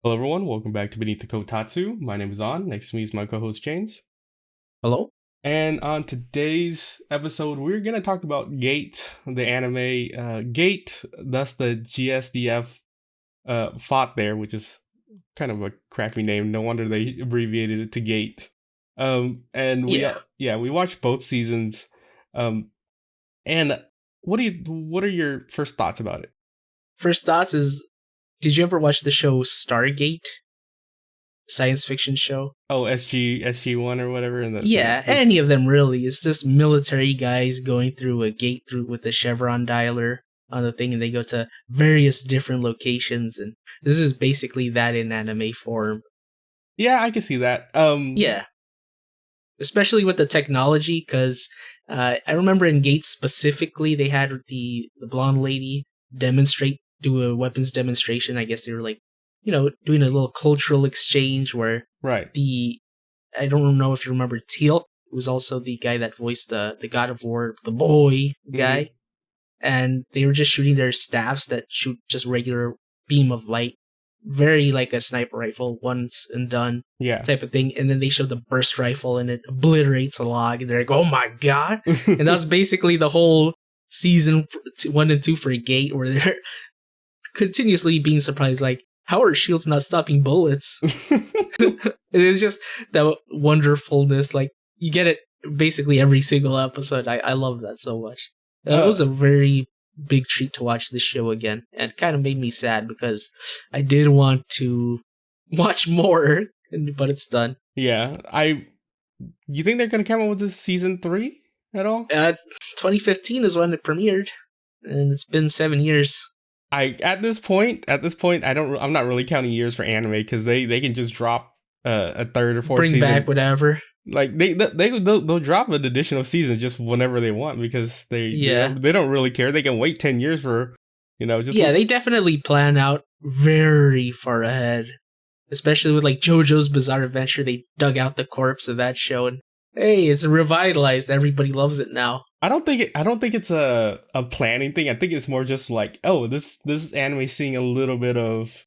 Hello, everyone. Welcome back to Beneath the Kotatsu. My name is An. Next to me is my co-host James. Hello? And on today's episode, we're gonna talk about Gate, the anime. Gate, thus the GSDF fought there, which is kind of a crappy name. No wonder they abbreviated it to Gate. And Yeah. we watched both seasons. Um, and what are your first thoughts about it? First thoughts is, did you ever watch the show Stargate? Science fiction show? Oh, SG1 or whatever. And Yeah, any of them really. It's just military guys going through a gate through with a chevron dialer on the thing, and they go to various different locations, and this is basically that in anime form. Yeah, I can see that. Yeah. Especially with the technology, because I remember in Gate specifically, they had the blonde lady do a weapons demonstration. I guess they were like, doing a little cultural exchange where right. I don't know if you remember Teal, who was also the guy that voiced the God of War, the boy guy. Mm-hmm. And they were just shooting their staffs that shoot just regular beam of light, very like a sniper rifle, once and done type of thing. And then they showed the burst rifle and it obliterates a log. And they're like, oh my God. And that's basically the whole season 1 and 2 for Gate, where they're continuously being surprised, like, how are shields not stopping bullets? It's just that wonderfulness. Like, you get it basically every single episode. I love that so much. It was a very big treat to watch this show again, and it kind of made me sad because I did want to watch more, but it's done. Yeah, you think they're gonna come out with this season 3 at all? 2015 is when it premiered, and it's been 7 years. At this point, I'm not really counting years for anime because they can just drop a third or fourth bring season. Back whatever. Like they'll drop an additional season just whenever they want because they don't really care. They can wait 10 years for they definitely plan out very far ahead, especially with like JoJo's Bizarre Adventure. They dug out the corpse of that show and hey, it's revitalized. Everybody loves it now. I don't think it's a planning thing. I think it's more just like, oh, this anime seeing a little bit of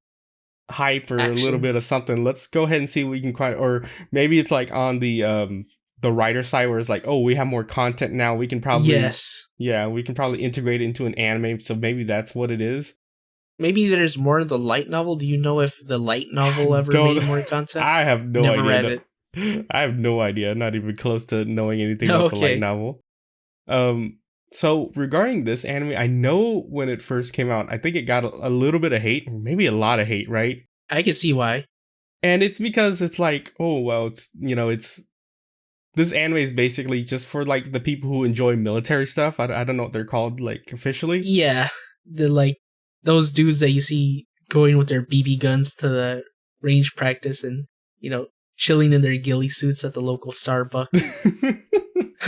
hype or action. A little bit of something. Let's go ahead and see what we can or maybe it's like on the writer side where it's like, oh, we have more content now. We can probably we can probably integrate it into an anime. So maybe that's what it is. Maybe there's more of the light novel. Do you know if the light novel ever made more content? I have no idea. Never read it. I have no idea. Not even close to knowing anything about the light novel. So regarding this anime, I know when it first came out, I think it got a little bit of hate, maybe a lot of hate, right? I can see why. And it's because it's like, oh, well, it's this anime is basically just for like the people who enjoy military stuff. I don't know what they're called, like officially. Yeah, they're like those dudes that you see going with their BB guns to the range practice and, chilling in their ghillie suits at the local Starbucks.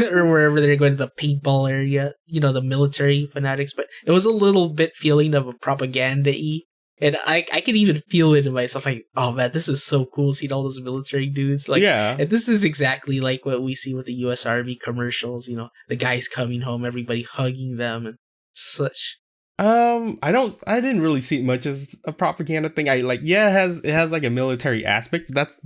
Or wherever they're going to the paintball area, the military fanatics. But it was a little bit feeling of a propaganda-y. And I could even feel it in myself, like, oh man, this is so cool seeing all those military dudes. Like, and this is exactly like what we see with the US Army commercials, the guys coming home, everybody hugging them and such. I didn't really see it much as a propaganda thing. It has like a military aspect, but that's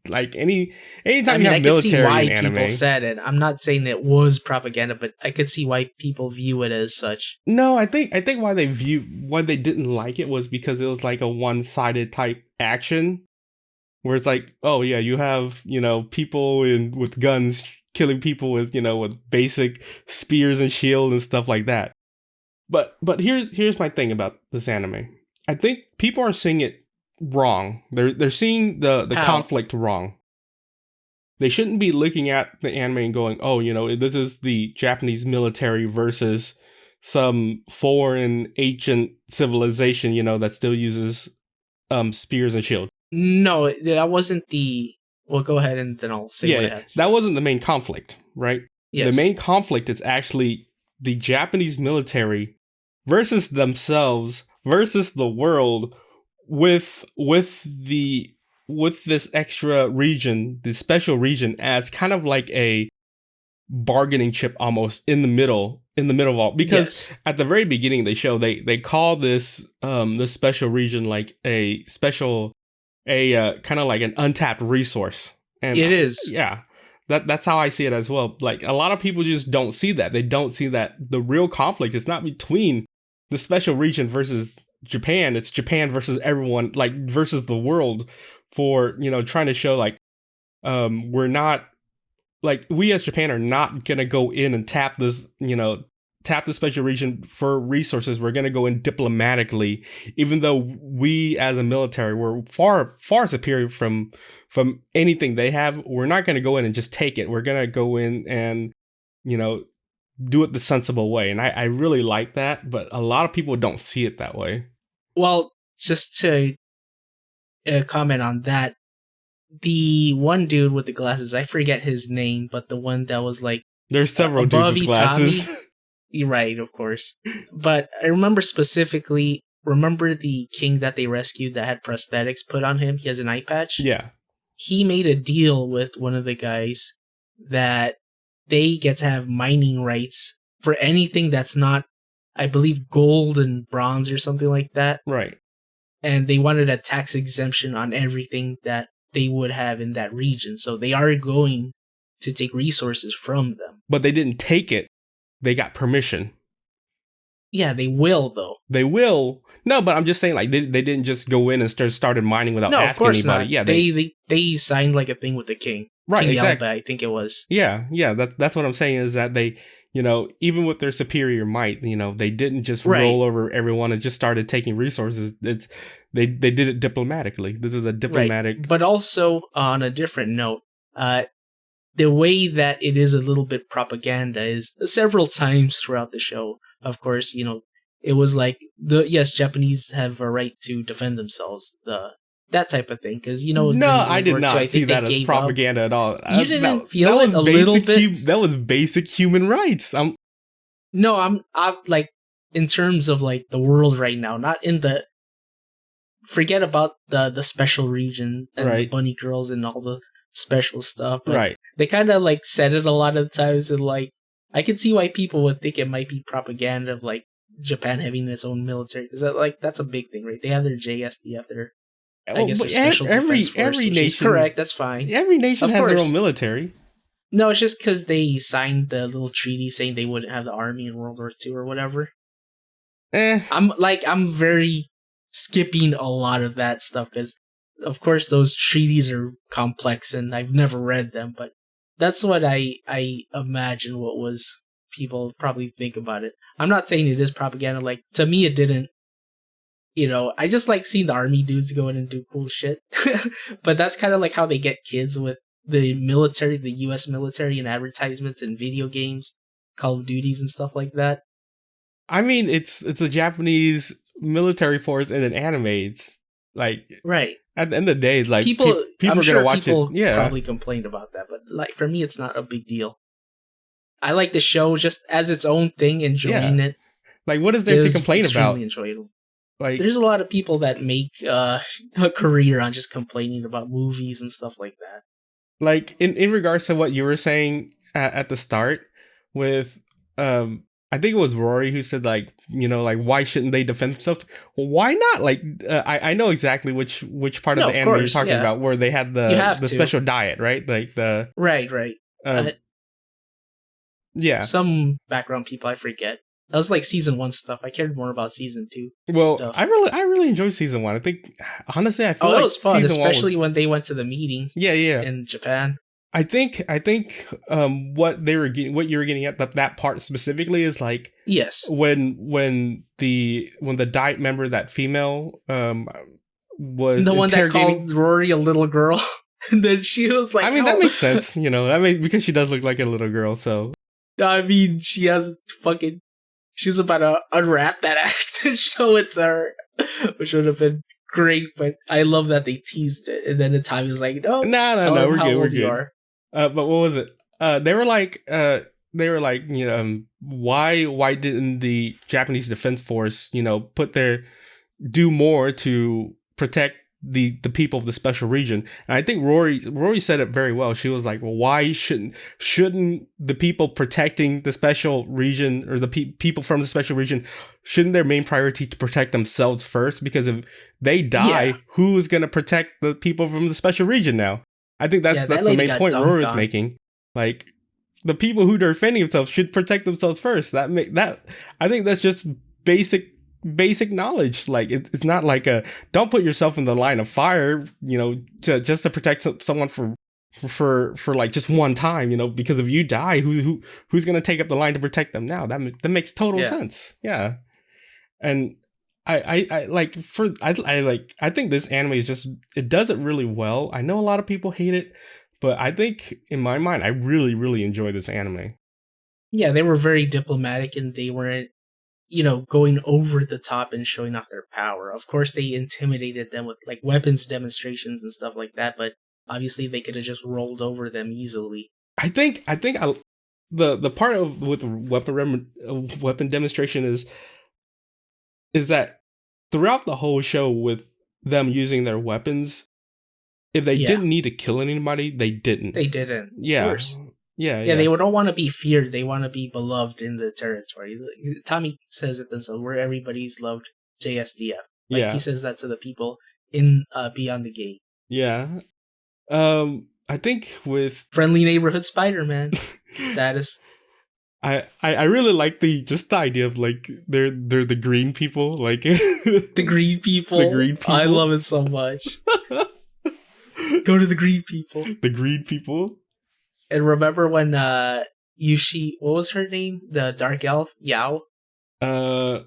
like anytime you have military I can see why in anime. People said it. I'm not saying it was propaganda, but I could see why people view it as such. No, I think why they didn't like it was because it was like a one-sided type action where it's like, oh yeah, you have, people with guns killing people with, with basic spears and shield and stuff like that. But here's my thing about this anime. I think people are seeing it wrong. They're seeing the conflict wrong. They shouldn't be looking at the anime and going, oh, this is the Japanese military versus some foreign ancient civilization, that still uses spears and shield. No, that wasn't the... Well, go ahead and then I'll say what I had to say. That wasn't the main conflict, right? Yes. The main conflict is actually the Japanese military versus themselves versus the world with this extra region, the special region, as kind of like a bargaining chip almost in the middle of all, because at the very beginning they show they call this this special region like a special a kind of like an untapped resource. And It is. yeah, that's how I see it as well. Like a lot of people just don't see that. They don't see that the real conflict is not between the special region versus Japan. It's Japan versus everyone, like versus the world, for, you know, trying to show like we're not, like, we as Japan are not gonna go in and tap this, you know, tap the special region for resources. We're gonna go in diplomatically, even though we as a military we're far superior from anything they have. We're not gonna go in and just take it. We're gonna go in and, you know, do it the sensible way. And I really like that, but a lot of people don't see it that way. Well, just to comment on that, the one dude with the glasses, I forget his name, but the one that was like, There's several dudes with glasses. You're right, of course. But I remember specifically, the king that they rescued that had prosthetics put on him? He has an eye patch. Yeah. He made a deal with one of the guys that they get to have mining rights for anything that's not, I believe, gold and bronze or something like that. Right. And they wanted a tax exemption on everything that they would have in that region. So they are going to take resources from them. But they didn't take it. They got permission. Yeah, they will, though. They will. No, but I'm just saying, like, they didn't just go in and started mining without asking anybody. Not. Yeah, they signed like a thing with the king. Right, King exactly. Yalba, I think it was. Yeah. That's what I'm saying, is that they, you know, even with their superior might, you know, they didn't just roll over everyone and just started taking resources. They did it diplomatically. This is a diplomatic. Right. But also, on a different note, the way that it is a little bit propaganda is several times throughout the show. Of course, you know, it was like, yes, Japanese have a right to defend themselves, that type of thing. Because, you know, no, I did not see that as propaganda at all. You didn't feel it a little bit? That was basic human rights. No, I'm like, in terms of like the world right now, not in the, forget about the special region and the bunny girls and all the special stuff. Right. They kind of like said it a lot of times, and like, I can see why people would think it might be propaganda of like Japan having its own military, because that's a big thing, right? They have their JSDF, their special defense force, every which nation, is correct. That's fine. Every nation has their own military. No, it's just because they signed the little treaty saying they wouldn't have the army in World War II or whatever. I'm very skipping a lot of that stuff because, of course, those treaties are complex and I've never read them, but that's what I imagine what was people probably think about it. I'm not saying it is propaganda. Like, to me, it didn't. You know, I just like seeing the army dudes go in and do cool shit. But that's kind of like how they get kids with the military, the U.S. military, and advertisements and video games, Call of Duties and stuff like that. I mean, it's a Japanese military force in an anime. It's like, right. At the end of the day, it's like people are gonna watch it. Yeah, probably complained about that, but like for me, it's not a big deal. I like the show just as its own thing, enjoying it. Like, what is there to complain about? Enjoyable. Like, there's a lot of people that make a career on just complaining about movies and stuff like that. Like in regards to what you were saying at the start with I think it was Rory who said, like, you know, like, why shouldn't they defend themselves? Well, why not? Like, I know exactly which part of the anime you're talking about, where they had the special diet, right? Like the right. Yeah. Some background people, I forget. That was like season 1 stuff. I cared more about season 2. Well, stuff. I really enjoyed season 1. I think, honestly, I feel like it was fun, especially when they went to the meeting. Yeah. In Japan. I think what you were getting at, that part specifically, is like, yes, when the diet member, that female, was the one that called Rory a little girl, and then she was like, I mean, that makes sense, you know. I mean, because she does look like a little girl, so. I mean, she's about to unwrap that act and show it to her, which would have been great. But I love that they teased it, and then the time was like, no, we're good. But what was it? They were like, you know, why didn't the Japanese Defense Force, you know, do more to protect the people of the special region. And I think Rory said it very well. She was like, well, why shouldn't the people protecting the special region, or the people from the special region, shouldn't their main priority to protect themselves first? Because if they die, who's going to protect the people from the special region now? I think that's the main point Rory's making. Like, the people who are defending themselves should protect themselves first. I think that's just basic knowledge. Like, it's not like don't put yourself in the line of fire, just to protect someone for like just one time, because if you die, who's going to take up the line to protect them now? That makes total sense. Yeah. And I think this anime is just, it does it really well. I know a lot of people hate it, but I think in my mind, I really, really enjoy this anime. Yeah, they were very diplomatic, and they weren't, going over the top and showing off their power. Of course, they intimidated them with like weapons demonstrations and stuff like that, but obviously they could have just rolled over them easily. I think the part of with weapon demonstration is that throughout the whole show, with them using their weapons, if they didn't need to kill anybody, they didn't. They didn't. Yeah. Of course. Yeah, they don't want to be feared. They want to be beloved in the territory. Tommy says it themselves, where everybody's loved JSDF. He says that to the people in Beyond the Gate. Yeah. I think with friendly neighborhood Spider-Man status. I really like the idea of like they're the green people, like the green people. The green people. I love it so much. Go to the green people. The green people. And remember when Yushi, what was her name? The dark elf, Yao? I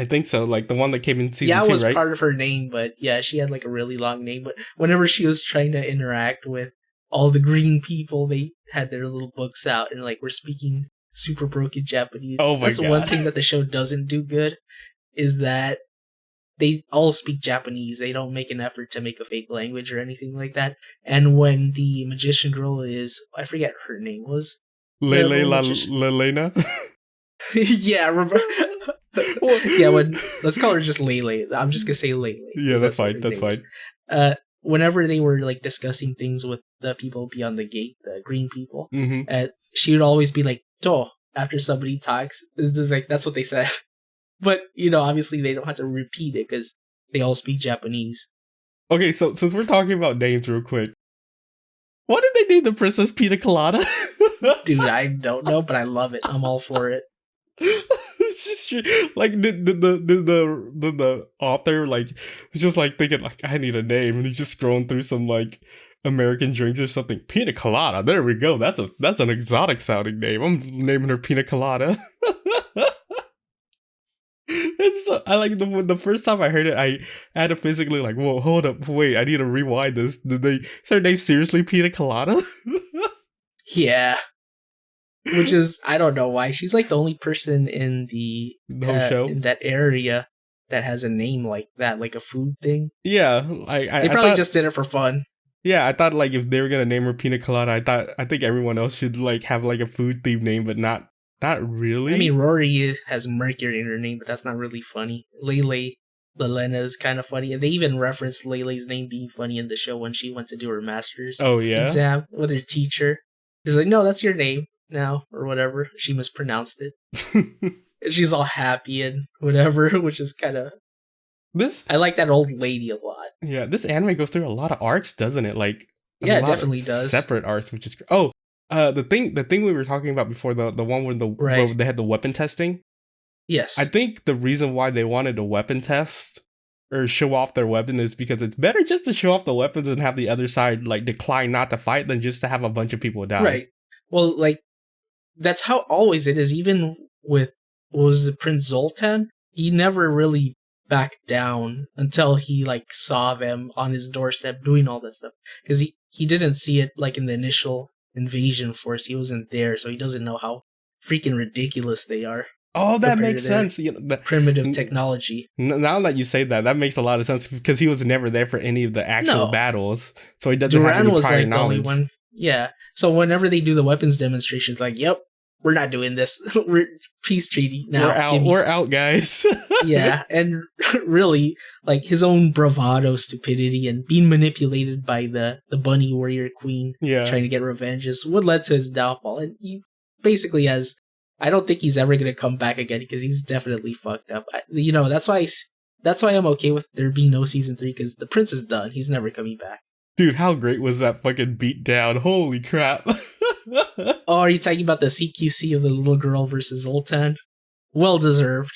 think so. Like the one that came in season 2, right? Yao was part of her name, but yeah, she had like a really long name. But whenever she was trying to interact with all the green people, they had their little books out and like, we're speaking super broken Japanese. Oh my God. That's one thing that the show doesn't do good, is that they all speak Japanese. They don't make an effort to make a fake language or anything like that. And when the magician girl is, I forget her name was. Lelena? Yeah, remember? Let's call her just Lele. I'm just gonna say Lele. Yeah, that's fine. That's fine. Whenever they were like discussing things with the people beyond the gate, the green people, mm-hmm. She would always be like, "To," after somebody talks. It's like, that's what they said. But, obviously they don't have to repeat it because they all speak Japanese. Okay, so since we're talking about names real quick, what did they name the princess Pina Colada? Dude, I don't know, but I love it. I'm all for it. It's just true. Like, the author, like, just like thinking, like, I need a name, and he's just scrolling through some, like, American drinks or something. Pina Colada, there we go. That's an exotic sounding name. I'm naming her Pina Colada. I like the first time I heard it, I had to physically like, whoa, hold up, wait, I need to rewind this. Is her name seriously Pina Colada? Yeah. Which is, I don't know why. She's like the only person in the whole show in that area that has a name like that, like a food thing. Yeah, they probably just did it for fun. Yeah, I thought like if they were gonna name her Pina Colada, I think everyone else should like have like a food themed name, but not really. I mean, Rory has Mercury in her name, but that's not really funny. Lelena is kind of funny. And they even referenced Lele's name being funny in the show when she went to do her master's exam with her teacher. She's like, no, that's your name now, or whatever. She mispronounced it. And she's all happy and whatever, which is kind of... I like that old lady a lot. Yeah, this anime goes through a lot of arcs, doesn't it? Like, yeah, it definitely does. Separate arcs, which is... the thing we were talking about before, the one where they had the weapon testing. Yes. I think the reason why they wanted a weapon test or show off their weapon is because it's better just to show off the weapons and have the other side like decline not to fight than just to have a bunch of people die. Right. Well, like, that's how always it is. Even with, was it Prince Zoltan? He never really backed down until he like saw them on his doorstep doing all that stuff. Because he didn't see it like in the initial invasion force. He wasn't there, so he doesn't know how freaking ridiculous they are. Oh, that makes sense. The primitive technology. Now that you say that makes a lot of sense because he was never there for any of the actual battles, so he doesn't have any prior knowledge. The only one. Yeah. So whenever they do the weapons demonstrations, like, yep, we're not doing this. We're peace treaty now. We're out, guys. Yeah, and really, like his own bravado, stupidity, and being manipulated by the bunny warrior queen Yeah. trying to get revenge is what led to his downfall. And he basically has. I don't think he's ever gonna come back again because he's definitely fucked up. That's why that's why I'm okay with there being no season 3 because the prince is done. He's never coming back. Dude, how great was that fucking beatdown? Holy crap. Oh, are you talking about the CQC of the little girl versus Zoltan? Well deserved.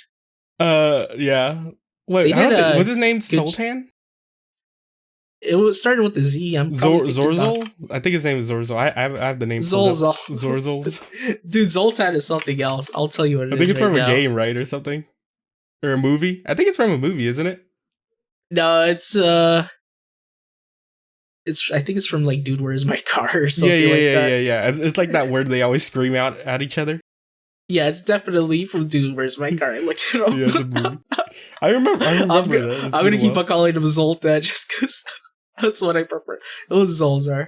Yeah. Wait, was his name Sultan? It was started with the Z. Zorzol? I think his name is Zorzol. I have the name Zorzol. Zorzol. Dude, Zoltan is something else. I'll tell you what it is. I think it's right from now. a game, right? Or something? Or a movie? I think it's from a movie, isn't it? No, I think it's from like Dude, Where's My Car or something that. Yeah. It's like that word they always scream out at each other. Yeah, it's definitely from Dude, Where's My Car. I looked it up. Yeah, it's a movie. I remember that. I'm gonna keep on calling him Zoltan just because that's what I prefer. It was Zolzar.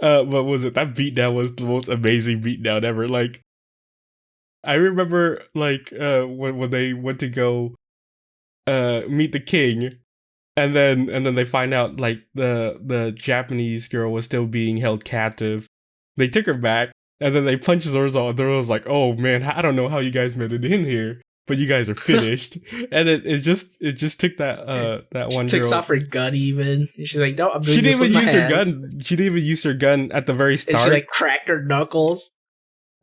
What was it? That beatdown was the most amazing beatdown ever. Like, I remember, like, when they went to go meet the king, and then they find out like the Japanese girl was still being held captive. They took her back, and then they punched Zorzal, and Zorzal's like, "Oh man, I don't know how you guys made it in here, but you guys are finished." And it just took that one. She takes girl. off her gun even. And she's like, "No, I'm doing She this didn't even with use my her hands." gun. She didn't even use her gun at the very start. And she like cracked her knuckles.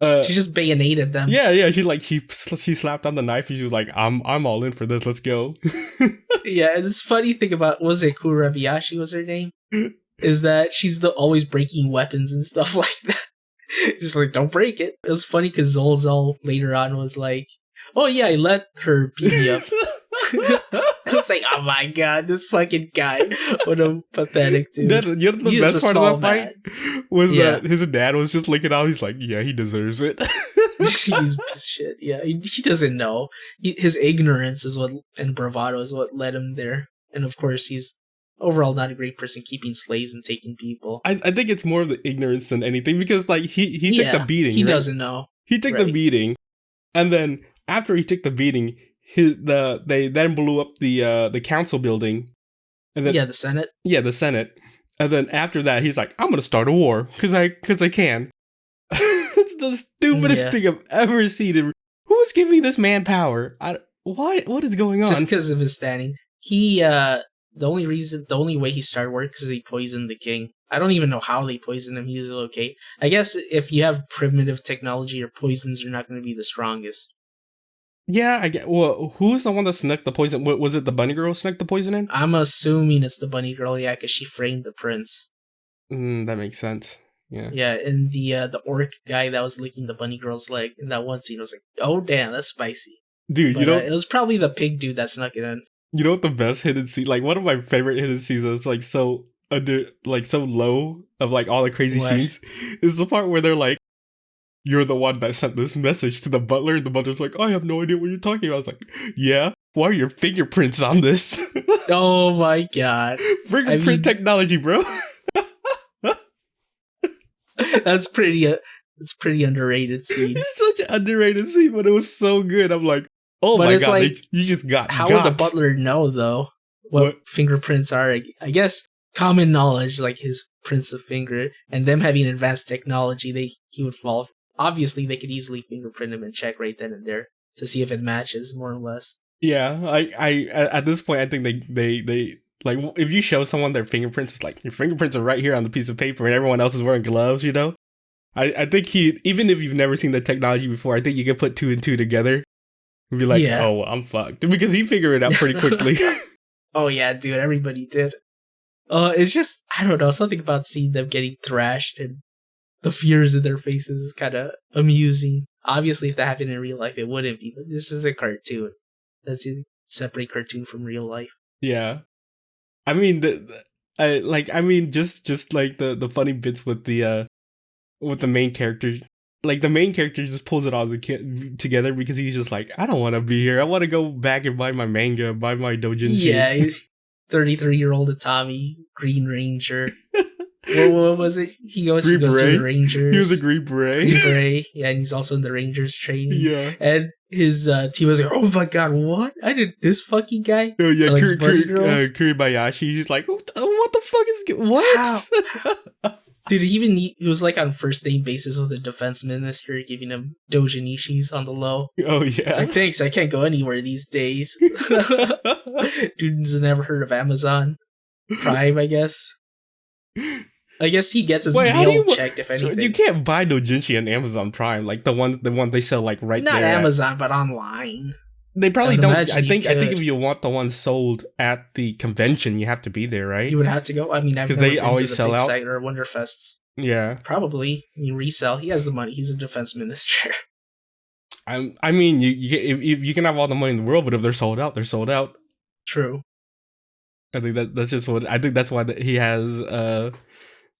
She just bayoneted them. Yeah. She slapped on the knife and she was like, "I'm all in for this. Let's go." Yeah, and it's funny thing about was it Kurabayashi was her name? Is that she's always breaking weapons and stuff like that. Just like, don't break it. It was funny because Zolzal later on was like, "Oh yeah, I let her beat me up." I was like, "Oh my god, this fucking guy! What a pathetic dude!" The best part of that fight was that his dad was just looking out. He's like, "Yeah, he deserves it." He's a piece of shit. Yeah, he doesn't know. His ignorance is and bravado is what led him there. And of course, he's overall not a great person keeping slaves and taking people. I think it's more of the ignorance than anything because like he took the beating. He doesn't know. He took the beating, and then after he took the beating, they then blew up the council building, and then the Senate. Yeah, the Senate, and then after that, he's like, "I'm gonna start a war because I can." It's the stupidest thing I've ever seen. Who's giving this man power? What is going on? Just because of his standing. He the only way he started work is he poisoned the king. I don't even know how they poisoned him. He was okay. I guess if you have primitive technology, your poisons are not going to be the strongest. Yeah, I get. Well, who's the one that snuck the poison? Was it the bunny girl who snuck the poison in? I'm assuming it's the bunny girl, yeah, because she framed the prince. That makes sense. Yeah. Yeah, and the orc guy that was licking the bunny girl's leg in that one scene, I was like, "Oh damn, that's spicy." Dude, but, it was probably the pig dude that snuck it in. You know what the best hidden scene? Like one of my favorite hidden scenes that's like so so low of like all the crazy scenes is the part where they're like, "You're the one that sent this message to the butler." And the butler's like, "I have no idea what you're talking about." I was like, "Yeah, why are your fingerprints on this?" Oh my god. Fingerprint technology, bro. That's pretty underrated scene. It's such an underrated scene, but it was so good. I'm like, oh my god, like, you just got how would the butler know though what fingerprints are? I guess common knowledge, like his prints of finger, and them having advanced technology, he would fall. Obviously, they could easily fingerprint him and check right then and there to see if it matches, more or less. Yeah, I at this point, I think they like if you show someone their fingerprints, it's like your fingerprints are right here on the piece of paper, and everyone else is wearing gloves. You know, I think even if you've never seen the technology before, I think you can put 2 and 2 together and be like, oh, I'm fucked, because he figured it out pretty quickly. Oh yeah, dude, everybody did. It's just I don't know, something about seeing them getting thrashed and the fears in their faces is kind of amusing. Obviously, if that happened in real life, it wouldn't be. But this is a cartoon. That's a separate cartoon from real life. Yeah. I mean, just like the funny bits with the main character, like the main character just pulls it all together because he's just like, I don't want to be here. I want to go back and buy my manga, buy my doujinshi. Yeah, he's 33-year-old Itami, Green Ranger. What was it? He goes to the Rangers. He was a Green Beret. Green Beret, yeah, and he's also in the Rangers training. Yeah. And his team was like, "Oh my god, what? I did this fucking guy." Oh yeah, Likes bunny girls. Kuribayashi. He's like, what the fuck is what? Dude, he was like on first name basis with the defense minister, giving him dojinishis on the low. Oh yeah. It's like, thanks, I can't go anywhere these days. Dude's never heard of Amazon Prime, I guess. I guess he gets his mail checked, if anything. You can't buy dojinshi on Amazon Prime, like the one they sell like right Not there. Not Amazon, but online. They probably don't. I think if you want the one sold at the convention, you have to be there, right? You would have to go. I mean, I've never they been always to the sell big out site or Wonderfests. Yeah, probably. I mean, resell. He has the money. He's a defense minister. I mean, you can have all the money in the world, but if they're sold out, they're sold out. True. I think that's just what I think. That's why he has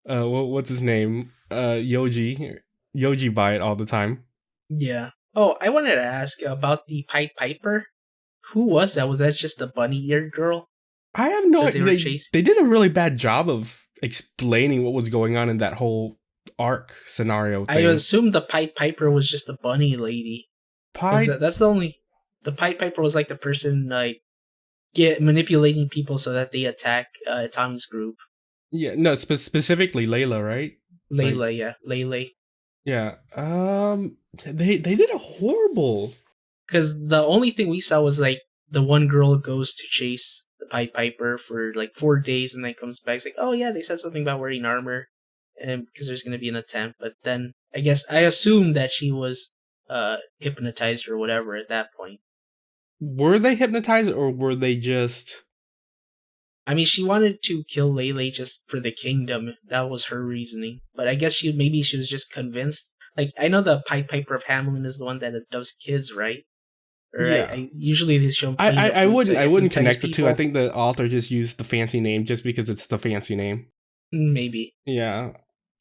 what's his name, Yoji buy it all the time. Yeah. Oh, I wanted to ask about the Pied Piper. Who was that? Was that just the bunny-eared girl? I have no idea. They did a really bad job of explaining what was going on in that whole arc scenario thing. I assumed the Pied Piper was just a bunny lady. That's the only... The Pied Piper was like the person like manipulating people so that they attack Tommy's group. Yeah, no, specifically Layla, right? Layla, yeah. Lele. Yeah. They did a horrible... Because the only thing we saw was like the one girl goes to chase the Pied Piper for like 4 days and then comes back. It's like, oh yeah, they said something about wearing armor and because there's going to be an attempt. But then I assumed that she was hypnotized or whatever at that point. Were they hypnotized or were they just... I mean, she wanted to kill Lele just for the kingdom. That was her reasoning. But I guess maybe she was just convinced. Like, I know the Pied Piper of Hamelin is the one that does kids, right? Or yeah. Usually they show. I wouldn't connect the two. I think the author just used the fancy name just because it's the fancy name. Maybe. Yeah.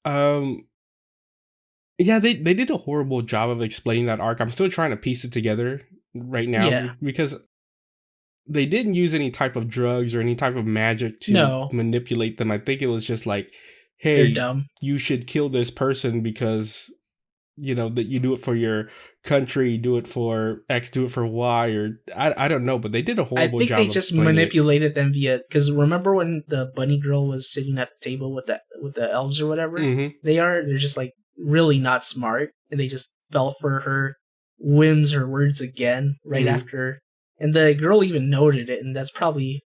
Yeah, they did a horrible job of explaining that arc. I'm still trying to piece it together right now because they didn't use any type of drugs or any type of magic to manipulate them. I think it was just like, hey, they're dumb. You should kill this person because, you know, that you do it for your country, do it for X, do it for Y, or I don't know, but they did a horrible job. I think they just manipulated them via, because remember when the bunny girl was sitting at the table with the elves or whatever? Mm-hmm. They're just like really not smart, and they just fell for her whims or words again right after. And the girl even noted it, and that's probably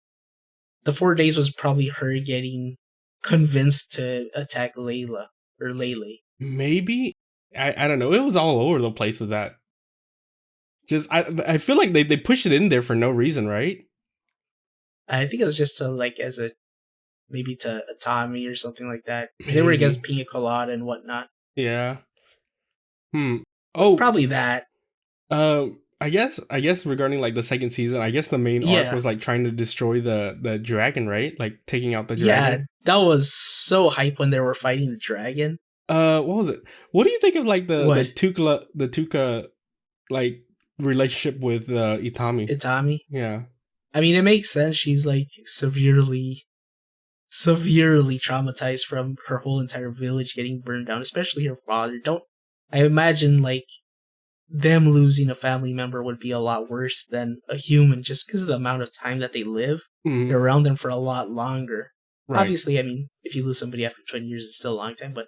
the 4 days was probably her getting convinced to attack Layla or Lele. Maybe. I don't know. It was all over the place with that. Just I feel like they pushed it in there for no reason, right? I think it was just maybe to Tommy or something like that. Because they were against Pina Colada and whatnot. Yeah. Oh, probably that. I guess regarding like the second season, I guess the main arc was like trying to destroy the dragon, right? Like taking out the dragon. Yeah, that was so hype when they were fighting the dragon. What was it? What do you think of like the Tuka like relationship with Itami? Itami? Yeah. I mean, it makes sense. She's like severely traumatized from her whole entire village getting burned down, especially her father. I imagine like them losing a family member would be a lot worse than a human just because of the amount of time that they live. They're around them for a lot longer. Right. Obviously, I mean, if you lose somebody after 20 years, it's still a long time, but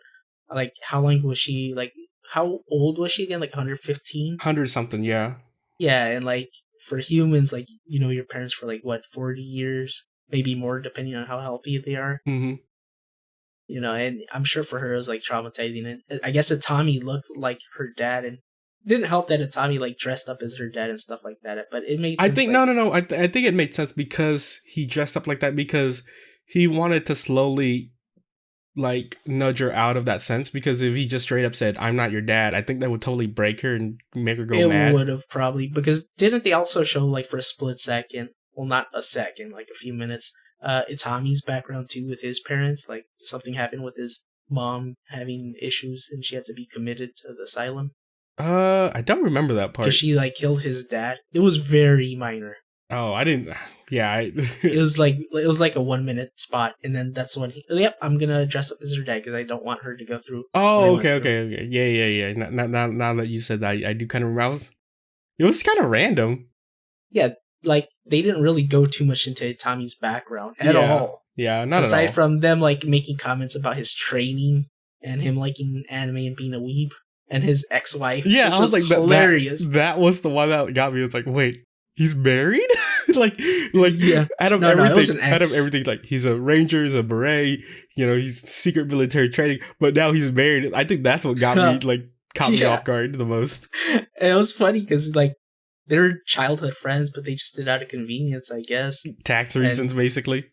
like, how long was she, like, how old was she again? Like 115? 100 something, yeah. Yeah, and like, for humans, like, you know, your parents for like, 40 years? Maybe more, depending on how healthy they are. Mm-hmm. You know, and I'm sure for her it was like traumatizing. And I guess Itami looked like her dad, and it didn't help that Itami like dressed up as her dad and stuff like that. But it made sense. I think, no. I think it made sense because he dressed up like that because he wanted to slowly like nudge her out of that sense, because if he just straight up said, I'm not your dad, I think that would totally break her and make her go mad. It would have probably, because didn't they also show like for a split second, well not a second, like a few minutes, Itami's background too with his parents, like something happened with his mom having issues and she had to be committed to the asylum? I don't remember that part. Because she like killed his dad. It was very minor. Oh, I didn't. Yeah, it was like a 1 minute spot, and then that's when I'm gonna dress up as her dad because I don't want her to go through. Oh, okay. Yeah. Now that you said that, I do kind of remember. It was kind of random. Yeah, like they didn't really go too much into Tommy's background at Yeah. all. Yeah, not Aside at all. from them like making comments about his training and him liking anime and being a weeb and his ex-wife. Yeah, which I was like, hilarious. that was the one that got me. It's like, wait, he's married? like, Yeah. out of No, it was everything, an ex. like he's a ranger, he's a beret, he's secret military training, but now he's married. I think that's what got me, like, caught me off guard the most. And it was funny because, like, they're childhood friends, but they just did out of convenience, I guess. Tax reasons, basically.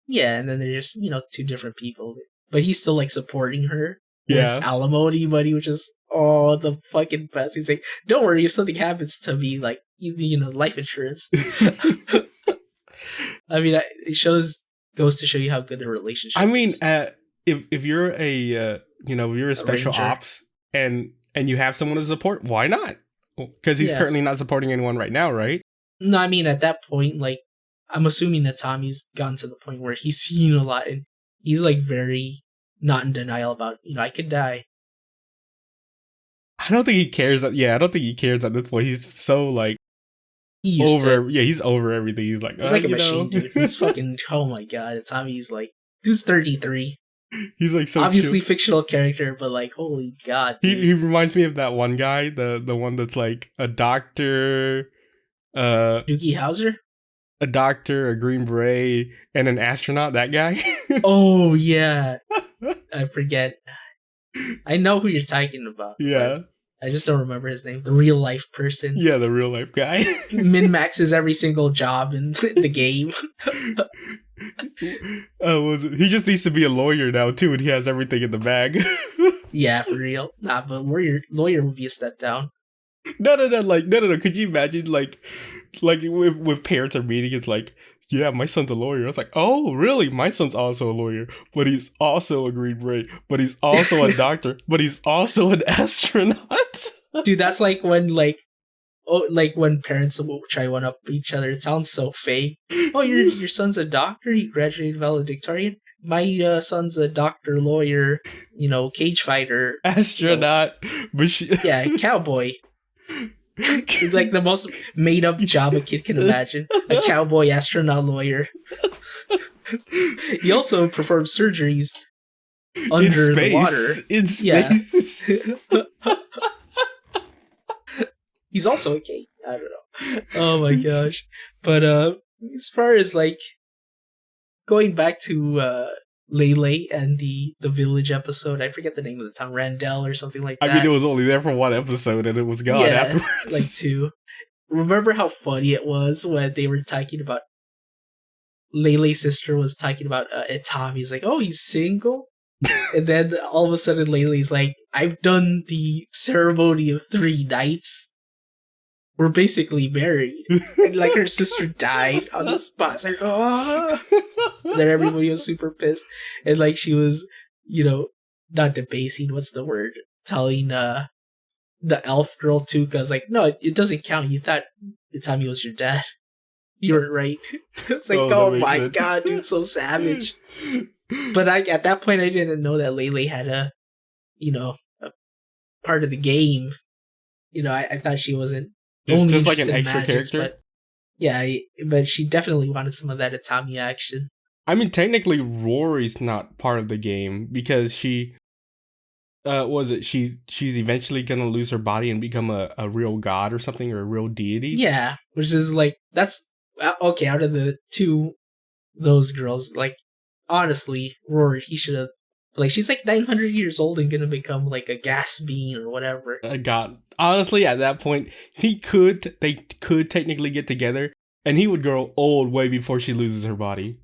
Yeah, and then they're just, two different people. But he's still, like, supporting her. Yeah. With alimony money, which is, the fucking best. He's like, don't worry, if something happens to me, like, life insurance. I mean, it goes to show you how good the relationship is. If you're a special ranger. ops and you have someone to support, why not? Because he's currently not supporting anyone right now, right? No, I mean, at that point, like, I'm assuming that Tommy's gotten to the point where he's seen a lot and he's, like, very not in denial about, I could die. I don't think he cares. I don't think he cares at this point. He's so, like, he's over everything. He's like, he's like a machine, dude. He's fucking, oh my god. Tommy's like, dude's 33. He's like so obviously cute. Fictional character, but like, holy god, dude. He reminds me of that one guy, the one that's like a doctor, Doogie Howser, a doctor, a green beret, and an astronaut. That guy. Oh yeah, I forget. I know who you're talking about. Yeah, I just don't remember his name. The real life person. Yeah, the real life guy. Min maxes every single job in the game. He just needs to be a lawyer now too, and he has everything in the bag. Yeah, for real. Nah, but lawyer would be a step down. No. Could you imagine, like with parents are meeting, it's like, yeah, my son's a lawyer. I was like, oh, really? My son's also a lawyer, but he's also a green beret, but he's also a doctor, but he's also an astronaut. Dude, that's like when when parents will try one up each other. It sounds so fake. Oh, your son's a doctor? He graduated valedictorian? My son's a doctor, lawyer, cage fighter. Astronaut. Yeah, cowboy. It's like the most made up job a kid can imagine. A cowboy, astronaut, lawyer. He also performs surgeries under the water. In space. Yeah. He's also a king. I don't know. Oh my gosh. But as far as like going back to Lele and the village episode, I forget the name of the town, Randell or something like that. I mean, it was only there for one episode and it was gone afterwards. Like 2. Remember how funny it was when they were talking about Lele's sister was talking about Itami's like, oh, he's single? And then all of a sudden Lele's like, I've done the ceremony of 3 nights. We're basically married. And like her sister died on the spot. It's like, oh. Then everybody was super pissed. And like she was, not debasing, what's the word? Telling the elf girl Tuka's like, no, it doesn't count. You thought Itami was your dad. You were right. It's like, oh my sense. God, dude, so savage. But at that point I didn't know that Lele had a part of the game. I thought she wasn't just like an extra character. But yeah, but she definitely wanted some of that Itami action. I mean, technically, Rory's not part of the game because she's eventually gonna lose her body and become a real god or something, or a real deity. Yeah, which is like, that's okay. Out of the 2, those girls, like, honestly, Rory, he should have, like, she's like 900 years old and gonna become like a gas bean or whatever. A god. Honestly, at that point, they could technically get together, and he would grow old way before she loses her body.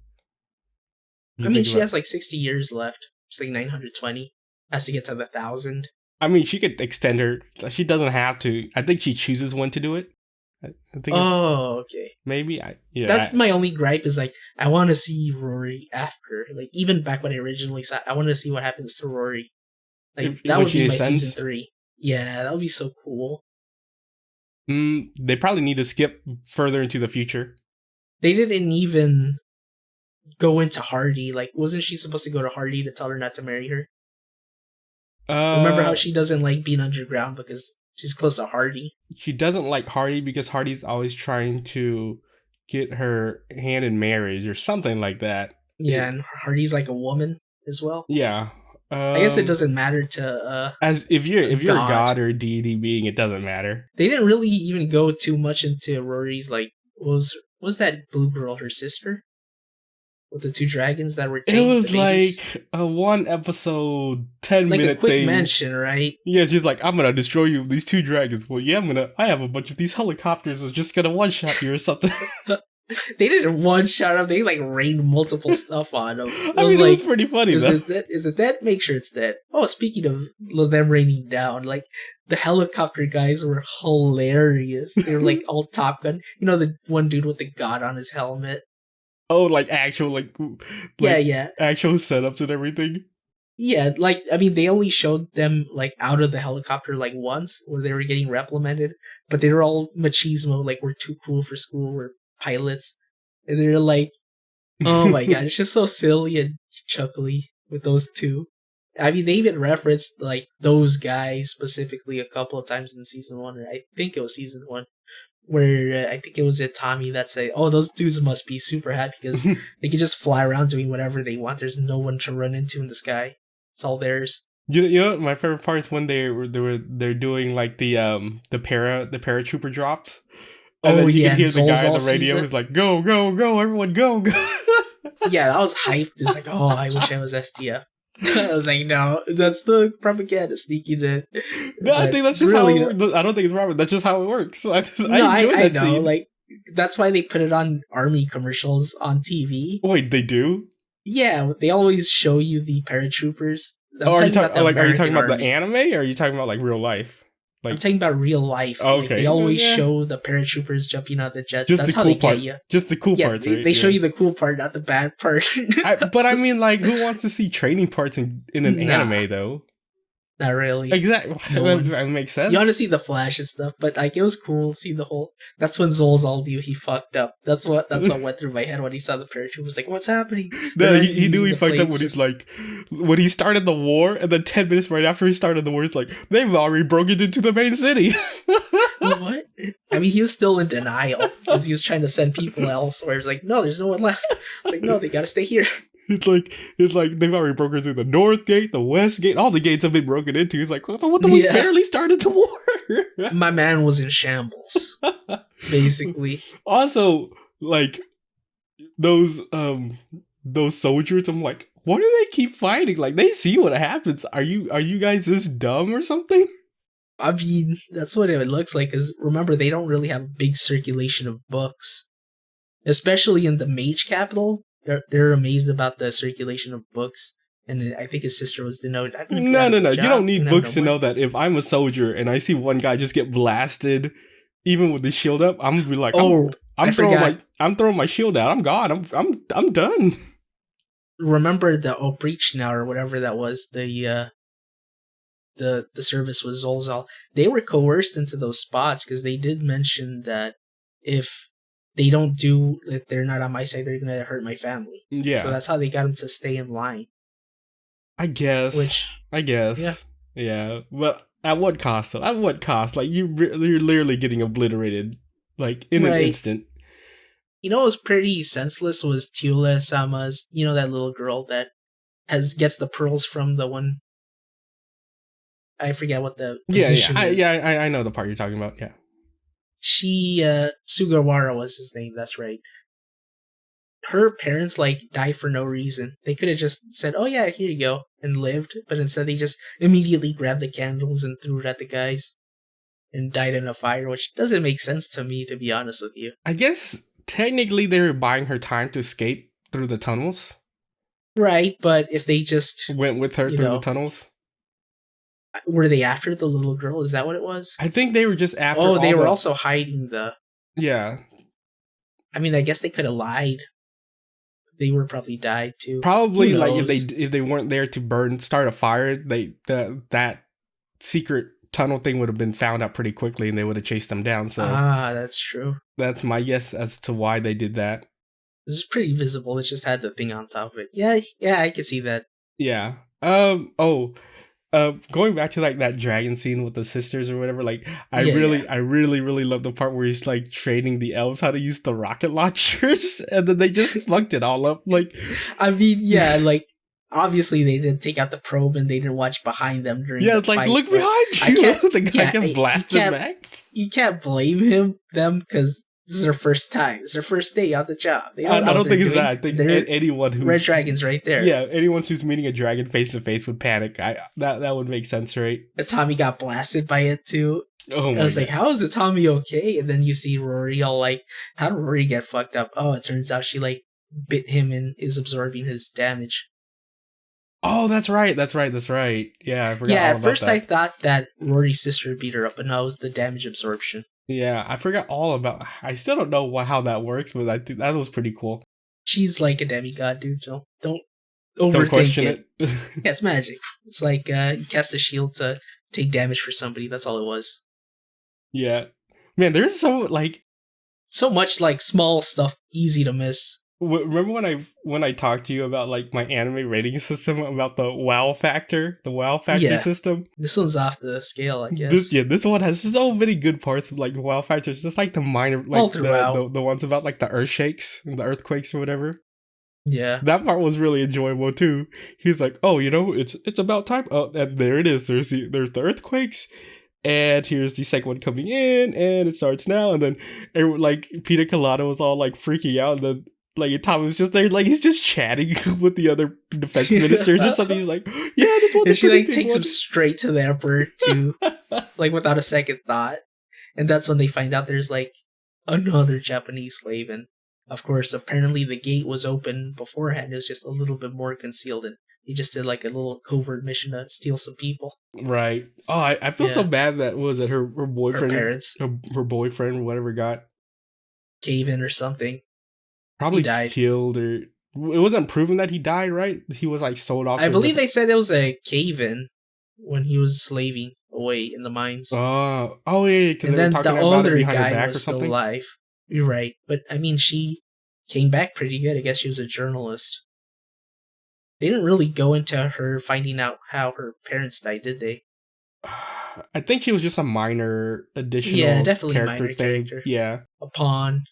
I mean, she has like 60 years left. She's like 920. Has to get to the 1,000. I mean, she could extend her. She doesn't have to. I think she chooses when to do it. I think. Oh, okay. Maybe. That's my only gripe is like, I want to see Rory after. Like, even back when I originally saw it, I want to see what happens to Rory. Like, that would be my season 3. Yeah, that would be so cool. They probably need to skip further into the future. They didn't even go into Hardy. Like, wasn't she supposed to go to Hardy to tell her not to marry her? Remember how she doesn't like being underground because She's close to Hardy. She doesn't like Hardy because Hardy's always trying to get her hand in marriage or something like that. Yeah, and Hardy's like a woman as well. Yeah. I guess it doesn't matter to as if you're a God. god or a deity being, it doesn't matter. They didn't really even go too much into Rory's like was that blue girl her sister with the two dragons that were chained? It was like a 1 episode 10-minute like a quick thing. mention, right? Yeah, she's like, I'm gonna destroy you with these 2 dragons. Well, yeah, I have a bunch of these helicopters that's just gonna one-shot you or something. They didn't one-shot him. They like rained multiple stuff on him. It was pretty funny. Is it dead? Make sure it's dead. Oh, speaking of them raining down, like the helicopter guys were hilarious. They were like all Top Gun. You know, the one dude with the god on his helmet. Oh, like actual yeah, actual setups and everything. Yeah, like I mean, they only showed them like out of the helicopter like once, where they were getting reprimanded, but they were all machismo, like we're too cool for school, we're pilots, and they're like, oh my god, it's just so silly and chuckly with those two. I mean, they even referenced like those guys specifically a couple of times in season 1, or I think it was season 1, where I think it was Tommy that said, "Oh, those dudes must be super happy because they can just fly around doing whatever they want. There's no one to run into in the sky. It's all theirs." You know, my favorite part is when they're doing like the paratrooper drops. And then you can hear the guy on the radio who's like, go, go, go, everyone go, go. Yeah, that was hyped. It was like, oh, I wish I was STF. I was like, no, that's the propaganda sneaking in. No, I think that's just really, how it works. I don't think it's Robert. That's just how it works. I enjoy that know. Scene. Like, that's why they put it on army commercials on TV. Wait, they do? Yeah, they always show you the paratroopers. Are you talking about the anime, or are you talking about like real life? Like, I'm talking about real life. Oh, okay. Like, they always show the paratroopers jumping out the jets. Just That's the how cool they part. get you. Just the cool parts, right? They show you the cool part, not the bad part. But I mean, like, who wants to see training parts in an anime, though? Not really. Exactly. That makes sense. You want to see the Flash and stuff, but like it was cool to see the whole. That's when Zol's all knew he fucked up. That's what went through my head when he saw the parachute. Was like, what's happening? No, he knew he fucked up when he's like, when he started the war, and then 10 minutes right after he started the war, it's like they've already broken into the main city. What? I mean, he was still in denial because he was trying to send people elsewhere. He's like, no, there's no one left. It's like, no, they gotta stay here. It's like they've already broken through the north gate, the west gate, all the gates have been broken into. He's like, what the we barely started the war. My man was in shambles, basically. Also, like those soldiers, I'm like, why do they keep fighting? Like they see what happens. Are you guys this dumb or something? I mean, that's what it looks like. Because remember, they don't really have a big circulation of books, especially in the mage capital. They're amazed about the circulation of books, and I think his sister was denoted. No. You don't need books to know that if I'm a soldier and I see one guy just get blasted, even with the shield up, I'm gonna be like, I'm throwing my shield out. I'm gone. I'm done. Remember the Breach now or whatever that was the service was Zolzal. They were coerced into those spots because they did mention that if they don't do, if they're not on my side, they're gonna hurt my family. Yeah. So that's how they got him to stay in line. I guess. Yeah. But at what cost, though? At what cost? Like, you're literally getting obliterated, like, in an instant. You know what was pretty senseless was Tula Sama's, you know, that little girl that gets the pearls from the one. I forget what the position is. I know the part you're talking about, yeah. She, Sugawara was his name, that's right. Her parents, like, died for no reason. They could have just said, oh yeah, here you go, and lived, but instead they just immediately grabbed the candles and threw it at the guys, and died in a fire, which doesn't make sense to me, to be honest with you. I guess, technically, they were buying her time to escape through the tunnels. Right, but if they just... went with her through the tunnels? Were they after the little girl? Is that what it was? I think they were just after. Oh, they were also hiding the. Yeah. I mean, I guess they could have lied. They were probably died too. Probably, like if they weren't there to start a fire, that secret tunnel thing would have been found out pretty quickly, and they would have chased them down. So that's true. That's my guess as to why they did that. This is pretty visible. It just had the thing on top of it. Yeah, I can see that. Yeah. Going back to like that dragon scene with the sisters or whatever, like I Yeah, really, yeah. I really, really love the part where he's like training the elves how to use the rocket launchers, and then they just fucked it all up. Like, I mean, yeah, like obviously they didn't take out the probe and they didn't watch behind them during yeah, the it's like fight, look but behind I you. can't. The guy Yeah, can blast it back. you can't blame them because this is their first time. It's their first day on the job. They don't know I what don't think they're it's doing. that. I think They're anyone who's red dragons right there. yeah, anyone who's meeting a dragon face to face would panic. That would make sense, right? And Tommy got blasted by it too. Oh my I was god. like, how is it Tommy okay? And then you see Rory all like, how did Rory get fucked up? Oh, it turns out she like bit him and is absorbing his damage. Oh, that's right. Yeah, I forgot. Yeah, all at about first that. I thought that Rory's sister beat her up, but no, it was the damage absorption. Yeah, I forgot all about. I still don't know how that works, but I think that was pretty cool. She's like a demigod, dude. So don't Don't overthink question it. it. Yeah, it's magic. It's like you cast a shield to take damage for somebody. That's all it was. Yeah, man, there's So much like small stuff, easy to miss. remember when I talked to you about like my anime rating system about the wow factor, Yeah. system. This one's off the scale, I guess. This one has so many good parts of like wow factors, just like the minor, All like throughout. the ones about like the earth shakes and the earthquakes or whatever. Yeah. That part was really enjoyable too. He's like, oh, it's about time. Oh, and there it is. There's the earthquakes, and here's the second one coming in, and it starts now. And then, like Pina Colada was all like freaking out, and then like Tom was just there, like he's just chatting with the other defense ministers or something. He's like, yeah, this one's And she like big takes one. him straight to the emperor too, like without a second thought. And that's when they find out there's like another Japanese slave, and of course, apparently the gate was open beforehand. It was just a little bit more concealed, and he just did like a little covert mission to steal some people. Right. Oh, I feel so Yeah. bad that was it her Her boyfriend, parents her boyfriend, whatever, got cave in or something. probably He died. killed, or it wasn't proven that he died. Right? He was like sold off. I to believe the- they said it was a cave in when he was slaving away in the mines. Oh yeah, because And they were then talking the about it other behind her guy back or was still something. alive. You're right. But I mean, she came back pretty good. I guess she was a journalist. They didn't really go into her finding out how her parents died, did they? I think she was just a minor additional Yeah, definitely a character minor thing. character. Yeah, A pawn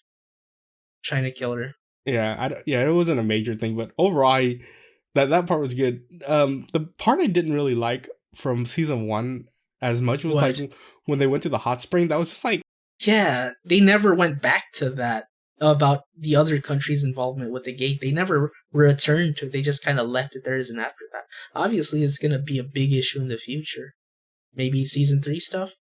trying to kill her. yeah, it wasn't a major thing, but overall, that part was good. The part I didn't really like from season 1 as much was What? like when they went to the hot spring. That was just like, Yeah, they never went back to that about the other country's involvement with the gate. They never returned to it. They just kind of left it there as an afterthought. Obviously, it's going to be a big issue in the future. Maybe season 3 stuff?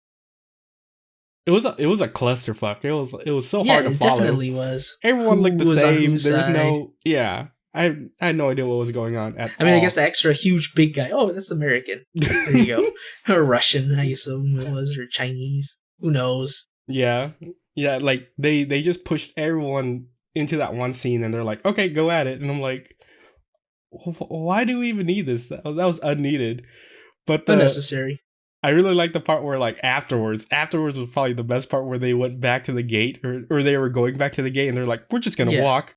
it was a clusterfuck. It was so Yeah, hard to it follow. definitely was. Everyone Who looked the was on same. whose There was side? no, yeah. I had no idea what was going on at I mean, all. I guess the extra huge big guy. Oh, that's American. There you go. Or Russian, I assume it was, or Chinese. Who knows? Yeah, like they just pushed everyone into that one scene, and they're like, "Okay, go at it." And I'm like, "Why do we even need this? That was unneeded." But Unnecessary. I really like the part where like afterwards was probably the best part where they went back to the gate, or they were going back to the gate, and they're like, "We're just gonna Yeah. walk."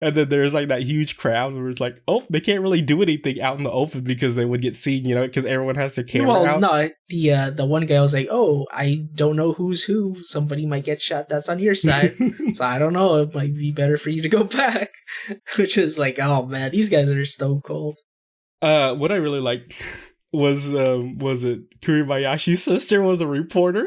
And then there's like that huge crowd where it's like, oh, they can't really do anything out in the open because they would get seen, because everyone has their camera Well, out. no, the one guy was like, "Oh, I don't know who's who. Somebody might get shot. That's on your side, so I don't know. It might be better for you to go back." Which is like, oh man, these guys are stone cold. What I really liked was it Kuribayashi's sister was a reporter.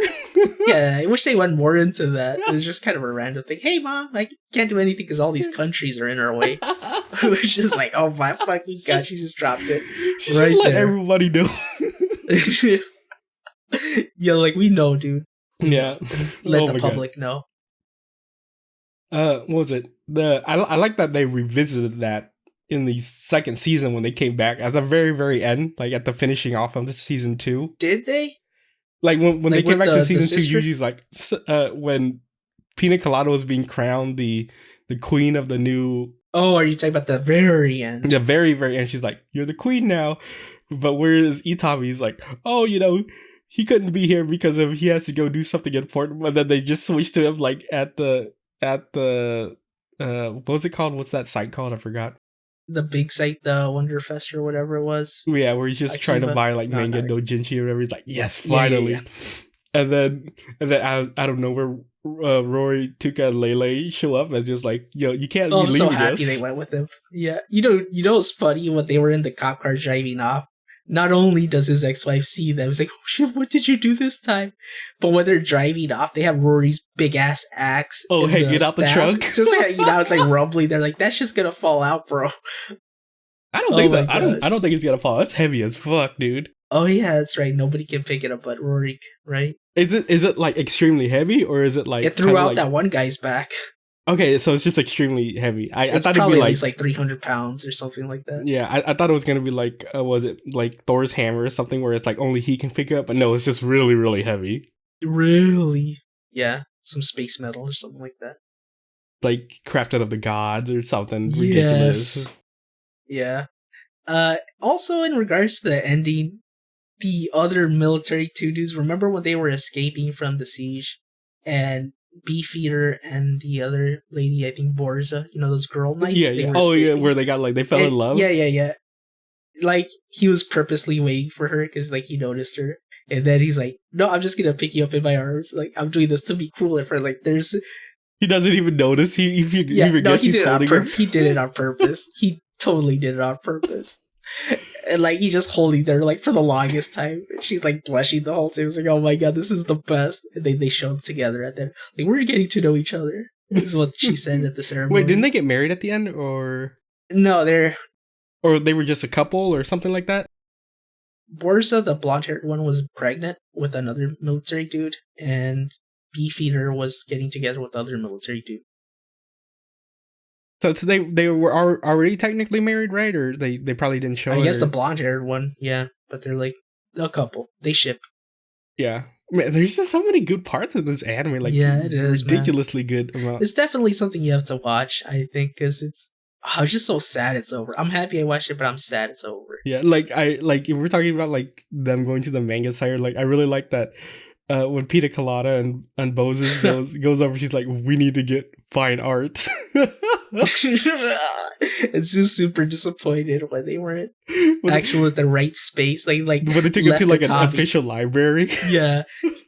Yeah, I wish they went more into that. It was just kind of a random thing. Hey, mom, I can't do anything because all these countries are in our way. It was just like, oh my fucking god, she just dropped it. She Right just let there. everybody know. Yeah, like we know, dude. Yeah. Let Oh the my God. public know. What was it? I like that they revisited that in the second season when they came back at the very, very end, like at the finishing off of the season 2. Did they? Like when Like they came with back to the season 2, sister? usually like when Pina Colada was being crowned the queen of the new, Oh, are you talking about the very end? the very, very end. She's like, "You're the queen now." But whereas Itami's like, "Oh, he couldn't be here because he has to go do something important." But then they just switched to him like at the what was it called? What's that site called? I forgot. the big site, the Wonderfest or whatever it was. Yeah, where he's just trying to Akiba? buy like No, manga not dojinshi or whatever. He's like, yes, Yeah, yeah, finally. yeah. And then out of nowhere, Rory, Tuka, and Lele show up and just like, yo, you can't Oh, be I'm so leaving happy us. they went with him. Yeah, you know what's funny when they were in the cop car driving off. Not only does his ex-wife see them, it's like, oh shit, what did you do this time? But when they're driving off, they have Rory's big ass axe. Oh, in hanging out the staff. trunk? Just hanging out. It's like rumbling. They're like, that's just gonna fall out, bro. I don't Oh think my that. I gosh. don't think it's gonna fall. That's heavy as fuck, dude. Oh yeah, that's right. Nobody can pick it up but Rory, right? Is it like extremely heavy, or is it like It threw kinda out like, that one guy's back. Okay, so it's just extremely heavy. I It's thought it'd probably be at like, least like 300 pounds or something like that. yeah, I thought it was gonna be like, was it like Thor's hammer or something where it's like only he can pick it up? But no, it's just really, really heavy, Really? Yeah, some space metal or something like that. like crafted of the gods or something Yes. ridiculous. Yeah. Also, in regards to the ending, the other military two dudes, remember when they were escaping from the siege and Beefeater and the other lady, I think Borza, you know, those girl knights? Yeah, they yeah. were Oh, yeah, escaping. where they got like they fell in And- love. Yeah. Like, he was purposely waiting for her because, like, he noticed her. And then he's like, no, I'm just gonna pick you up in my arms. Like, I'm doing this to be cruel for, like, there's... He doesn't even notice. He forgets he's did it on holding her. He did it on purpose. He totally did it on purpose. And like he's just holding there like for the longest time. She's like blushing the whole time. It was like, oh my god, this is the best. And they show them together at that. Like, we're getting to know each other. This is what she said at the ceremony. Wait, didn't they get married at the end, or No, they're they were just a couple or something like that? Borza, the blonde-haired one, was pregnant with another military dude, and Beefeater was getting together with other military dude. So they were already technically married, right? Or they probably didn't show it. I guess or- the blonde-haired one, yeah, but they're like a couple. They ship. Yeah. Man, there's just so many good parts in this anime. Like, Yeah, it is, man. ridiculously good amount. It's definitely something you have to watch, I think, because it's. I was just so sad it's over. I'm happy I watched it, but I'm sad it's over. Yeah, if we're talking about like them going to the manga site, like I really like that when Pina Colada and Boses goes over, she's like, we need to get fine art. It's just super disappointed when they weren't when actually at the right space. Like when they took it left to the like an topic. official library. Yeah,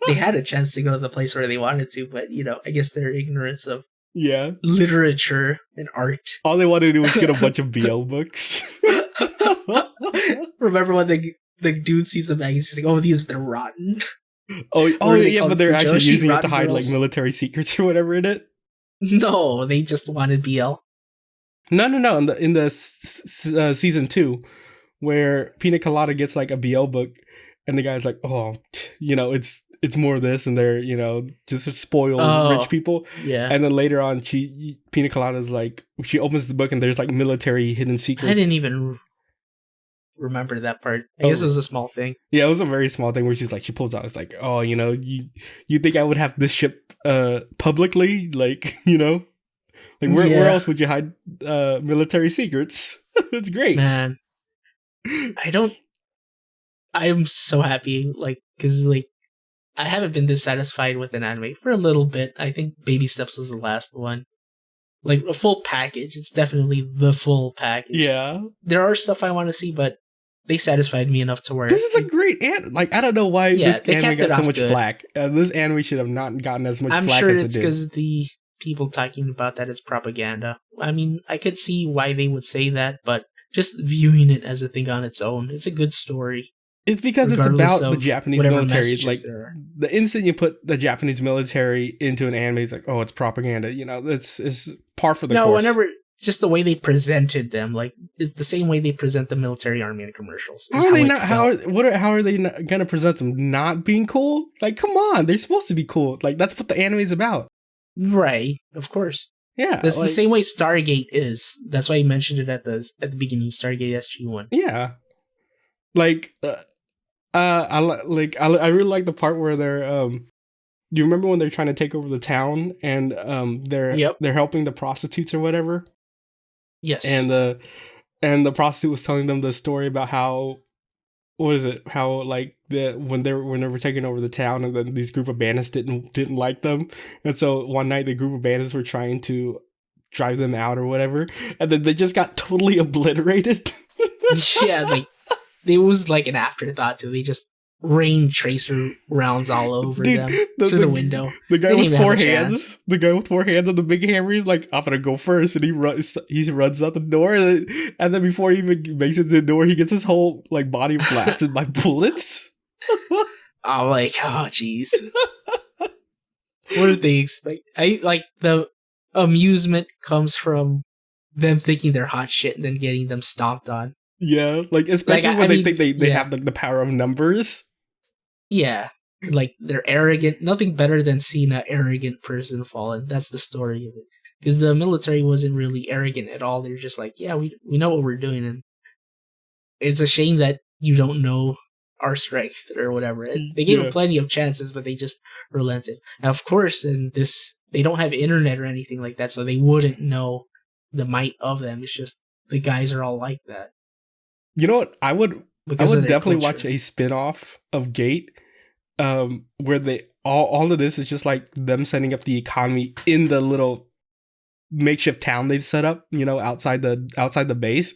they had a chance to go to the place where they wanted to, but I guess their ignorance of Yeah. literature and art. All they wanted to do was get a bunch of BL books. Remember when the dude sees the magazine, he's like, "Oh, they're rotten." Oh Or they yeah, call but them they're actually Fujoshi using it to rotten hide girls. like military secrets or whatever in it. No, they just wanted BL. No. In the season 2, where Pina Colada gets like a BL book, and the guy's like, "Oh, it's more of this," and they're just spoiled rich people. Yeah, And then later on, Pina Colada's like, she opens the book and there's like military hidden secrets. I didn't even remember that part. I Oh. guess it was a small thing. Yeah, it was a very small thing where she's like, she pulls out, it's like, oh, you think I would have this ship publicly, like, like where Yeah. else would you hide military secrets? It's great. Man, I'm so happy, because I haven't been dissatisfied with an anime for a little bit. I think Baby Steps was the last one. Like, a full package. It's definitely the full package. Yeah, There are stuff I want to see, but they satisfied me enough to where... this is a great anime. Like, I don't know why Yeah, this they anime kept got it so off much good. flack. This anime should have not gotten as much I'm flack sure as it it's did. because the people talking about that is propaganda. I mean, I could see why they would say that, but just viewing it as a thing on its own, it's a good story. It's because it's regardless about the of Japanese whatever military. messages Like, there are. the instant you put the Japanese military into an anime, it's like, oh, it's propaganda. It's par for the No, course. whenever just the way they presented them, like it's the same way they present the military army in commercials. is How are they it not? felt. How are they not gonna present them not being cool? Like, come on, they're supposed to be cool. Like, that's what the anime is about. Right, of course. Yeah, That's like, the same way Stargate is. That's why I mentioned it at the beginning. Stargate SG-1. Yeah, like, I really like the part where they're You remember when they're trying to take over the town and they're helping the prostitutes or whatever? Yes. And the prostitute was telling them the story about how like when they were taking over the town, and then these group of bandits didn't like them, and so one night the group of bandits were trying to drive them out or whatever, and then they just got totally obliterated. Yeah, like it was like an afterthought too. They just rained tracer rounds all over them through the window. The guy They didn't with even four have a hands. chance. The guy with four hands and the big hammer. He's like, I'm gonna go first, and he runs out the door, and then before he even makes it to the door, he gets his whole like body blasted by bullets. I'm like, oh jeez. What did they expect? I like the amusement comes from them thinking they're hot shit and then getting them stomped on. Yeah, like especially Like, when I they mean, think they yeah. have like the power of numbers. Yeah. Like they're arrogant. Nothing better than seeing an arrogant person fall in. That's the story of it. Because the military wasn't really arrogant at all. They're just like, yeah, we know what we're doing, and it's a shame that you don't know our strength or whatever. They gave them plenty of chances, but they just relented. Now, of course, in this, they don't have internet or anything like that, so they wouldn't know the might of them. It's just the guys are all like that. You know what? I would Because of their definitely culture. watch a spin-off of Gate, where they all of this is just like them setting up the economy in the little makeshift town they've set up, you know, outside the base.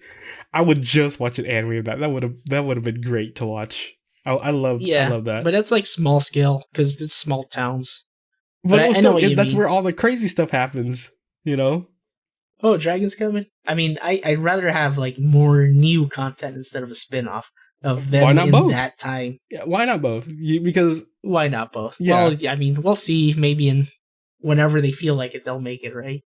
I would just watch an anime of that. That would have been great to watch. I love that. But that's like small scale because it's small towns. But I know what you that's mean. where all the crazy stuff happens, you know? Oh, Dragon's coming? I mean, I'd rather have like more new content instead of a spin-off of them Why not in both? that time. Yeah, why not both? Because Why not both? Yeah. Well, I mean, we'll see. Maybe in whenever they feel like it, they'll make it, right?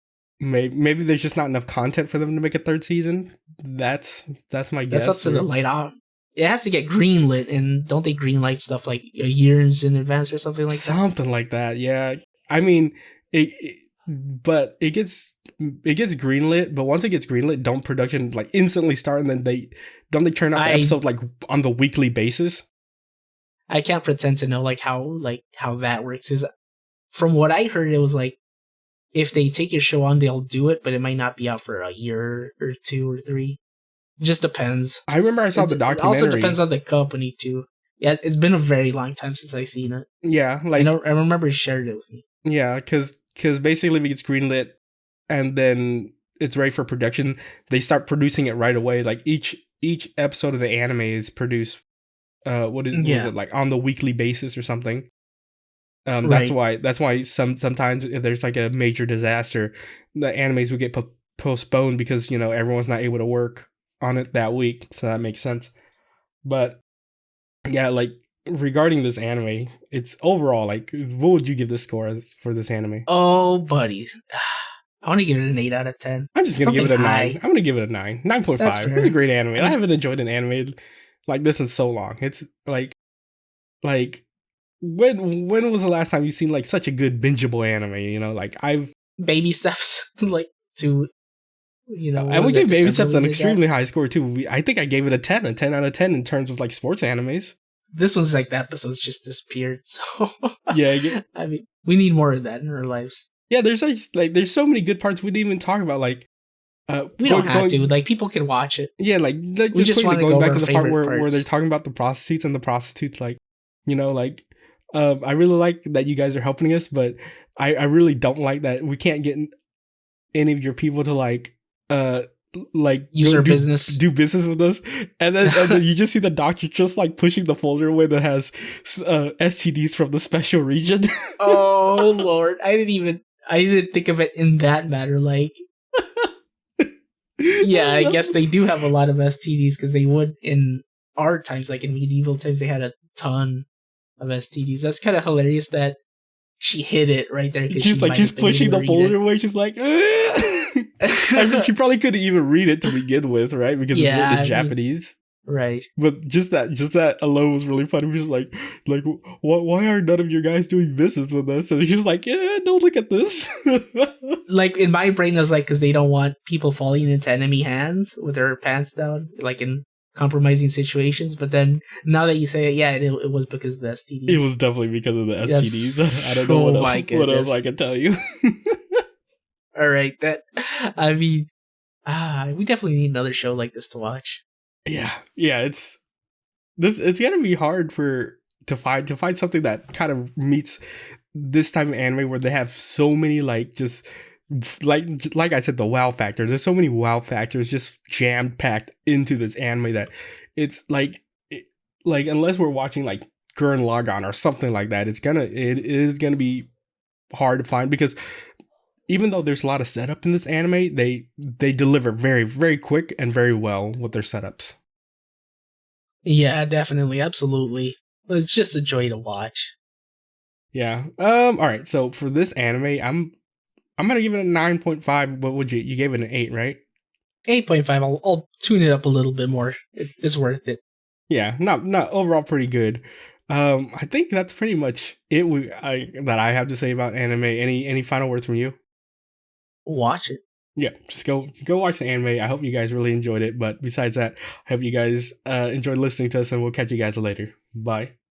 maybe there's just not enough content for them to make a third season. That's my guess. That's up to the light out. It has to get greenlit, and don't they greenlight stuff like years in advance or something like that? Something like that, yeah. I mean, but it gets greenlit. But once it gets greenlit, don't production like instantly start, and then they turn out the episode like on the weekly basis? I can't pretend to know how that works. Is from what I heard, it was like if they take your show on, they'll do it, but it might not be out for a year or 2 or 3. It just depends. I remember I saw the documentary. It also depends on the company too. Yeah, it's been a very long time since I've seen it. Yeah, like I remember you shared it with me. Yeah, because basically it gets greenlit, and then it's ready for production. They start producing it right away. Like each episode of the anime is produced. What is it like on the weekly basis or something? That's why sometimes if there's like a major disaster, the animes would get postponed because everyone's not able to work on it that week. So that makes sense. But yeah, like regarding this anime, it's overall like, what would you give this score for this anime? Oh, buddy, I want to give it an 8 out of 10. I'm just gonna give it a 9. I'm gonna give it a 9, 9.5. It's a great anime. I haven't enjoyed an anime like this in so long. It's like when was the last time you've seen like such a good bingeable anime? Like I've Baby Steps like to. I would give Baby Steps an extremely high score too. I think I gave it a 10 out of 10 in terms of like sports animes. This one's like the episodes just disappeared. So yeah. I mean, we need more of that in our lives. Yeah, there's there's so many good parts we didn't even talk about. Like we don't have to. Like people can watch it. Yeah, like we just want to go back to the part where they're talking about the prostitutes and the prostitutes. Like I really like that you guys are helping us, but I really don't like that we can't get any of your people to use our business, do business with us, and then you just see the doctor just like pushing the folder away that has STDs from the special region. Oh Lord, I didn't think of it in that matter. Like, yeah, I guess they do have a lot of STDs because they would in our times, like in medieval times, they had a ton of STDs. That's kind of hilarious that she hid it right there. She's pushing the folder away. She's like. I mean, she probably couldn't even read it to begin with, right? Because it's written in Japanese, right? But just that alone was really funny. Just like, why are none of your guys doing business with us? And she's like, yeah, don't look at this. Like in my brain, I was like, because they don't want people falling into enemy hands with their pants down, like in compromising situations. But then now that you say it, yeah, it was because of the STDs. It was definitely because of the STDs. Yes. I don't know what else I can tell you. All right, we definitely need another show like this to watch. Yeah, it's gonna be hard to find something that kind of meets this type of anime where they have so many like just like I said, the wow factor. There's so many wow factors just jam packed into this anime that it's like unless we're watching like Gurren Lagann or something like that, it is gonna be hard to find because even though there's a lot of setup in this anime, they deliver very very quick and very well with their setups. Yeah, definitely, absolutely. It's just a joy to watch. Yeah. All right. So for this anime, I'm gonna give it a 9.5. What would you gave it an 8, right? 8.5. I'll tune it up a little bit more. It's worth it. Yeah. Not overall pretty good. I think that's pretty much it. That I have to say about anime. Any final words from you? Watch it. Yeah, just go watch the anime. I hope you guys really enjoyed it. But besides that, I hope you guys enjoyed listening to us, and we'll catch you guys later. Bye.